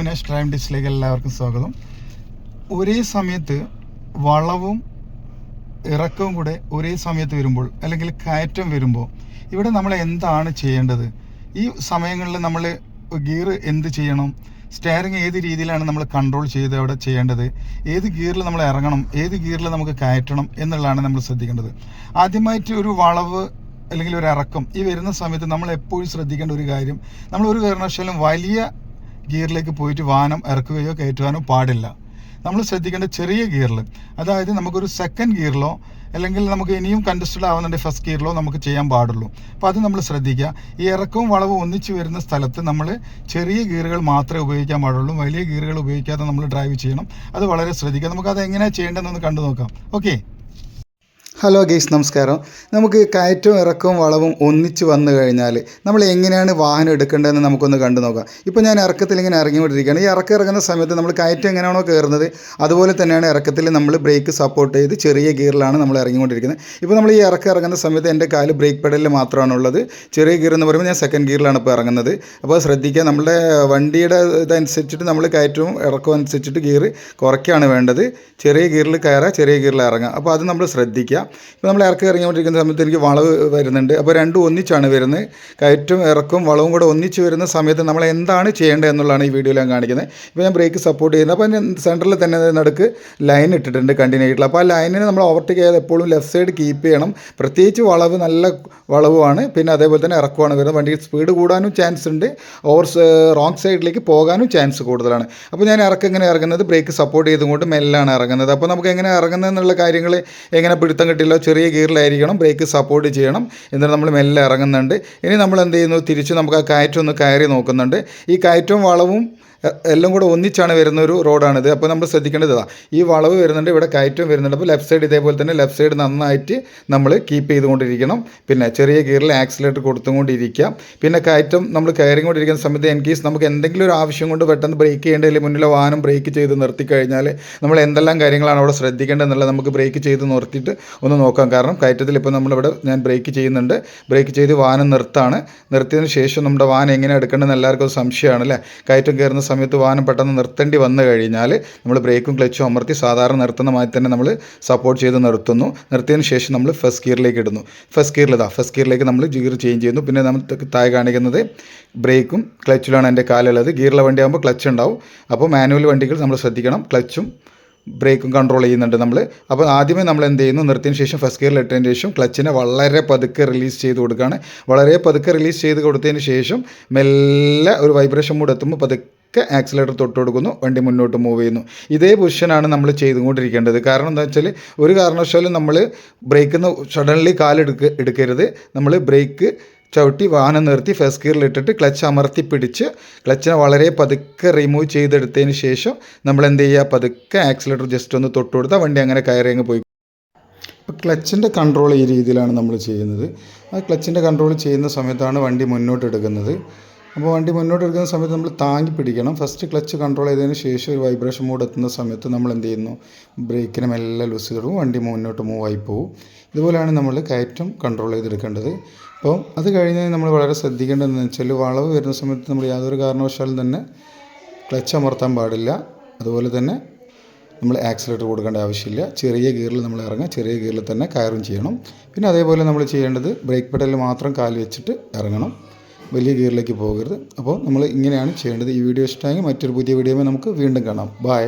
Avinash driving ടിപ്സിലേക്ക് എല്ലാവർക്കും സ്വാഗതം. ഒരേ സമയത്ത് വളവും ഇറക്കവും കൂടെ ഒരേ സമയത്ത് വരുമ്പോൾ അല്ലെങ്കിൽ കയറ്റം വരുമ്പോൾ ഇവിടെ നമ്മൾ എന്താണ് ചെയ്യേണ്ടത്? ഈ സമയങ്ങളിൽ നമ്മൾ ഗിയർ എന്ത് ചെയ്യണം? സ്റ്റെയറിങ് ഏത് രീതിയിലാണ് നമ്മൾ കൺട്രോൾ ചെയ്ത് അവിടെ ചെയ്യേണ്ടത്? ഏത് ഗിയറിൽ നമ്മൾ ഇറങ്ങണം, ഏത് ഗിയറിൽ നമുക്ക് കയറ്റണം എന്നുള്ളതാണ് നമ്മൾ ശ്രദ്ധിക്കേണ്ടത്. ആദ്യമായിട്ട് ഒരു വളവ് അല്ലെങ്കിൽ ഒരു ഇറക്കം ഈ വരുന്ന സമയത്ത് നമ്മൾ എപ്പോഴും ശ്രദ്ധിക്കേണ്ട ഒരു കാര്യം, നമ്മൾ ഒരു കാരണവശാലും വലിയ ഗിയറിലേക്ക് പോയിട്ട് വാഹനം ഇറക്കുകയോ കയറ്റുവാനോ പാടില്ല. നമ്മൾ ശ്രദ്ധിക്കേണ്ട ചെറിയ ഗിയറിൽ, അതായത് നമുക്കൊരു സെക്കൻഡ് ഗിയറിലോ അല്ലെങ്കിൽ നമുക്ക് ഇനിയും കൺജസ്റ്റഡ് ആവുന്നുണ്ടെങ്കിൽ ഫസ്റ്റ് ഗിയറിലോ നമുക്ക് ചെയ്യാൻ പാടുള്ളൂ. അപ്പോൾ അത് നമ്മൾ ശ്രദ്ധിക്കുക. ഈ ഇറക്കവും വളവും ഒന്നിച്ച് വരുന്ന സ്ഥലത്ത് നമ്മൾ ചെറിയ ഗിയറുകൾ മാത്രമേ ഉപയോഗിക്കാൻ പാടുള്ളൂ. വലിയ ഗിയറുകൾ ഉപയോഗിക്കാതെ നമ്മൾ ഡ്രൈവ് ചെയ്യണം. അത് വളരെ ശ്രദ്ധിക്കുക. നമുക്കത് എങ്ങനെയാണ് ചെയ്യേണ്ടതെന്ന് കണ്ടു നോക്കാം. ഓക്കെ. ഹലോ ഗെയ്സ്, നമസ്കാരം. നമുക്ക് കയറ്റവും ഇറക്കവും വളവും ഒന്നിച്ച് വന്നു കഴിഞ്ഞാൽ നമ്മൾ എങ്ങനെയാണ് വാഹനം എടുക്കേണ്ടതെന്ന് നമുക്കൊന്ന് കണ്ടു നോക്കാം. ഇപ്പോൾ ഞാൻ ഇറക്കത്തിൽ ഇങ്ങനെ ഇറങ്ങിക്കൊണ്ടിരിക്കുകയാണ്. ഈ ഇറക്കം ഇറങ്ങുന്ന സമയത്ത് നമ്മൾ കയറ്റം എങ്ങനെയാണോ കയറുന്നത് അതുപോലെ തന്നെയാണ് ഇറക്കത്തിൽ നമ്മൾ ബ്രേക്ക് സപ്പോർട്ട് ചെയ്ത് ചെറിയ ഗിയറിലാണ് നമ്മൾ ഇറങ്ങിക്കൊണ്ടിരിക്കുന്നത്. ഇപ്പോൾ നമ്മൾ ഈ ഇറക്കം ഇറങ്ങുന്ന സമയത്ത് എൻ്റെ കാല് ബ്രേക്ക് പെഡലിൽ മാത്രമാണ് ഉള്ളത്. ചെറിയ ഗിയർ എന്ന് പറയുമ്പോൾ ഞാൻ സെക്കൻഡ് ഗിയറിലാണ് ഇപ്പോൾ ഇറങ്ങുന്നത്. അപ്പോൾ ശ്രദ്ധിക്കുക, നമ്മുടെ വണ്ടിയുടെ ഇതനുസരിച്ചിട്ട് നമ്മൾ കയറ്റവും ഇറക്കവും അനുസരിച്ചിട്ട് ഗിയർ കുറയ്ക്കുകയാണ് വേണ്ടത്. ചെറിയ ഗിയറിൽ കയറുക, ചെറിയ ഗിയറിൽ ഇറങ്ങുക. അപ്പോൾ അത് നമ്മൾ ശ്രദ്ധിക്കുക. ഇപ്പോൾ നമ്മൾ ഇറക്കം ഇറങ്ങിക്കൊണ്ടിരിക്കുന്ന സമയത്ത് എനിക്ക് വളവ് വരുന്നുണ്ട്. അപ്പോൾ രണ്ടും ഒന്നിച്ചാണ് വരുന്നത്. കയറ്റും ഇറക്കവും വളവും കൂടെ ഒന്നിച്ച് വരുന്ന സമയത്ത് നമ്മൾ എന്താണ് ചെയ്യേണ്ടത് എന്നുള്ളതാണ് ഈ വീഡിയോയിൽ ഞാൻ കാണിക്കുന്നത്. ഇപ്പോൾ ഞാൻ ബ്രേക്ക് സപ്പോർട്ട് ചെയ്യുന്നത്. അപ്പോൾ ഞാൻ സെൻറ്ററിൽ തന്നെ നടുക്ക് ലൈൻ ഇട്ടിട്ടുണ്ട് കണ്ടിന്യൂ ആയിട്ടുള്ള. അപ്പോൾ ആ ലൈനിന് നമ്മൾ ഓവർടേക്ക് ചെയ്യാതെ എപ്പോഴും ലെഫ്റ്റ് സൈഡ് കീപ്പ് ചെയ്യണം. പ്രത്യേകിച്ച് വളവ് നല്ല വളവുമാണ്, പിന്നെ അതേപോലെ തന്നെ ഇറക്കമാണ് വരുന്നത്. വണ്ടിക്ക് സ്പീഡ് കൂടാനും ചാൻസ് ഉണ്ട്, റോങ് സൈഡിലേക്ക് പോകാനും ചാൻസ് കൂടുതലാണ്. അപ്പോൾ ഞാൻ ഇറക്കം എങ്ങനെ ഇറങ്ങുന്നത് ബ്രേക്ക് സപ്പോർട്ട് ചെയ്തുകൊണ്ട് മെല്ലാണ് ഇറങ്ങുന്നത്. അപ്പോൾ നമുക്ക് എങ്ങനെ ഇറങ്ങുന്നത് എന്നുള്ള കാര്യങ്ങൾ എങ്ങനെ പിടുത്തം കിട്ടില്ല. ചെറിയ ഗിയറിലായിരിക്കണം, ബ്രേക്ക് സപ്പോർട്ട് ചെയ്യണം. എന്നിട്ട് നമ്മൾ മെല്ലെ ഇറങ്ങുന്നുണ്ട്. ഇനി നമ്മൾ എന്ത് ചെയ്യുന്നു, തിരിച്ച് നമുക്ക് ആ കയറ്റം ഒന്ന് കയറി നോക്കുന്നുണ്ട്. ഈ കയറ്റവും വളവും എല്ലാം കൂടെ ഒന്നിച്ചാണ് വരുന്നൊരു റോഡാണിത്. അപ്പോൾ നമ്മൾ ശ്രദ്ധിക്കേണ്ടത് ഇതാ, ഈ വളവ് വരുന്നുണ്ട്, ഇവിടെ കയറ്റം വരുന്നുണ്ട്. അപ്പോൾ ലെഫ്റ്റ് സൈഡ് ഇതേപോലെ തന്നെ ലെഫ്റ്റ് സൈഡ് നന്നായിട്ട് നമ്മൾ കീപ്പ് ചെയ്തുകൊണ്ടിരിക്കണം. പിന്നെ ചെറിയ ഗിയറിൽ ആക്സിലേറ്റർ കൊടുത്തുകൊണ്ടിരിക്കുക. പിന്നെ കയറ്റം നമ്മൾ കയറിക്കൊണ്ടിരിക്കുന്ന സമയത്ത് ഇൻ കേസ് നമുക്ക് എന്തെങ്കിലും ഒരു ആവശ്യം കൊണ്ട് പെട്ടെന്ന് ബ്രേക്ക് ചെയ്യേണ്ടതിൽ മുന്നിലെ വാഹനം ബ്രേക്ക് ചെയ്ത് നിർത്തി കഴിഞ്ഞാൽ നമ്മൾ എന്തെല്ലാം കാര്യങ്ങളാണ് അവിടെ ശ്രദ്ധിക്കേണ്ടത് എന്നുള്ളത് നമുക്ക് ബ്രേക്ക് ചെയ്ത് നിർത്തിയിട്ട് ഒന്ന് നോക്കാം. കാരണം കയറ്റത്തിൽ ഇപ്പോൾ നമ്മളിവിടെ ഞാൻ ബ്രേക്ക് ചെയ്യുന്നുണ്ട്. ബ്രേക്ക് ചെയ്ത് വാഹനം നിർത്തിയതിന് ശേഷം നമ്മുടെ വാഹനം എങ്ങനെ എടുക്കേണ്ടതെന്ന് എല്ലാവർക്കും സംശയമാണ് അല്ലേ. കയറ്റം കയറുന്ന സമയത്ത് വാഹനം പെട്ടെന്ന് നിർത്തേണ്ടി വന്നു കഴിഞ്ഞാൽ നമ്മൾ ബ്രേക്കും ക്ലച്ചും അമർത്തി സാധാരണ നിർത്തുന്ന മാതിരി തന്നെ നമ്മൾ സപ്പോർട്ട് ചെയ്ത് നിർത്തുന്നു. നിർത്തിയതിന് ശേഷം നമ്മൾ ഫസ്റ്റ് ഗിയറിലേക്ക് ഇടുന്നു. ഫസ്റ്റ് ഗിയറിലേക്ക് നമ്മൾ ഗിയർ ചേഞ്ച് ചെയ്യുന്നു. പിന്നെ നമ്മൾ താഴെ കാണിക്കുന്നത് ബ്രേക്കും ക്ലച്ചിലാണ് എൻ്റെ കാലുള്ളത്. ഗിയറിലെ വണ്ടി ആകുമ്പോൾ ക്ലച്ച് ഉണ്ടാവും. അപ്പോൾ മാനുവൽ വണ്ടികൾ നമ്മൾ ശ്രദ്ധിക്കണം, ക്ലച്ചും ബ്രേക്കും കൺട്രോൾ ചെയ്യുന്നുണ്ട് നമ്മൾ. അപ്പോൾ ആദ്യമേ നമ്മൾ എന്ത് ചെയ്യുന്നു, നിർത്തിയതിന് ശേഷം ഫസ്റ്റ് ഗിയറിൽ ഇട്ടതിന് ശേഷം ക്ലച്ചിനെ വളരെ പതുക്കെ റിലീസ് ചെയ്ത് കൊടുക്കുകയാണ്. വളരെ പതുക്കെ റിലീസ് ചെയ്ത് കൊടുത്തതിന് ശേഷം മെല്ലെ ഒരു വൈബ്രേഷൻ മൂഡ് എത്തുമ്പോൾ പതുക്കെ ആക്സിലേറ്റർ തൊട്ട് കൊടുക്കുന്നു, വണ്ടി മുന്നോട്ട് മൂവ് ചെയ്യുന്നു. ഇതേ പൊസിഷനാണ് നമ്മൾ ചെയ്തുകൊണ്ടിരിക്കേണ്ടത്. കാരണം എന്താ വെച്ചാൽ ഒരു കാരണവശാലും നമ്മൾ ബ്രേക്കിൽ നിന്ന് സഡൻലി എടുക്കരുത്. നമ്മൾ ബ്രേക്ക് ചവിട്ടി വാഹനം നിർത്തി ഫസ്റ്റ് ഗിയറിൽ ഇട്ടിട്ട് ക്ലച്ച് അമർത്തി പിടിച്ച് ക്ലച്ചിനെ വളരെ പതുക്കെ റിമൂവ് ചെയ്തെടുത്തതിന് ശേഷം നമ്മൾ എന്ത് ചെയ്യുക, പതുക്കെ ആക്സിലേറ്റർ ജസ്റ്റ് ഒന്ന് തൊട്ട് കൊടുത്താൽ വണ്ടി അങ്ങനെ കയറി അങ്ങ് പോയി. അപ്പോൾ ക്ലച്ചിൻ്റെ കൺട്രോൾ ഈ രീതിയിലാണ് നമ്മൾ ചെയ്യുന്നത്. ആ ക്ലച്ചിൻ്റെ കൺട്രോൾ ചെയ്യുന്ന സമയത്താണ് വണ്ടി മുന്നോട്ട് എടുക്കുന്നത്. അപ്പോൾ വണ്ടി മുന്നോട്ട് എടുക്കുന്ന സമയത്ത് നമ്മൾ താങ്ങി പിടിക്കണം. ഫസ്റ്റ് ക്ലച്ച് കൺട്രോൾ ചെയ്തതിന് ശേഷം ഒരു വൈബ്രേഷൻ മോഡ് എത്തുന്ന സമയത്ത് നമ്മൾ എന്ത് ചെയ്യുന്നു, ബ്രേക്കിനെ മെല്ലെ ലൂസ് ചെയ്തിടും, വണ്ടി മുന്നോട്ട് മൂവ് ആയി പോകും. ഇതുപോലെയാണ് നമ്മൾ കയറ്റം കൺട്രോൾ ചെയ്തെടുക്കേണ്ടത്. അപ്പോൾ അത് കഴിഞ്ഞ് നമ്മൾ വളരെ ശ്രദ്ധിക്കേണ്ടതെന്ന് വെച്ചാൽ വളവ് വരുന്ന സമയത്ത് നമ്മൾ യാതൊരു കാരണവശാലും തന്നെ ക്ലച്ച് അമർത്താൻ പാടില്ല. അതുപോലെ തന്നെ നമ്മൾ ആക്സിലേറ്റർ കൊടുക്കേണ്ട ആവശ്യമില്ല. ചെറിയ ഗിയറിൽ നമ്മൾ ഇറങ്ങുക, ചെറിയ ഗിയറിൽ തന്നെ കയറും ചെയ്യണം. പിന്നെ അതേപോലെ നമ്മൾ ചെയ്യേണ്ടത് ബ്രേക്ക് പെഡലിൽ മാത്രം കാല് വെച്ചിട്ട് ഇറങ്ങണം, വലിയ ഗിയറിലേക്ക് പോകരുത്. അപ്പോൾ നമ്മൾ ഇങ്ങനെയാണ് ചെയ്യേണ്ടത്. ഈ വീഡിയോ ഇഷ്ടമായെങ്കിൽ മറ്റൊരു പുതിയ വീഡിയോയിൽ നമുക്ക് വീണ്ടും കാണാം. ബൈ.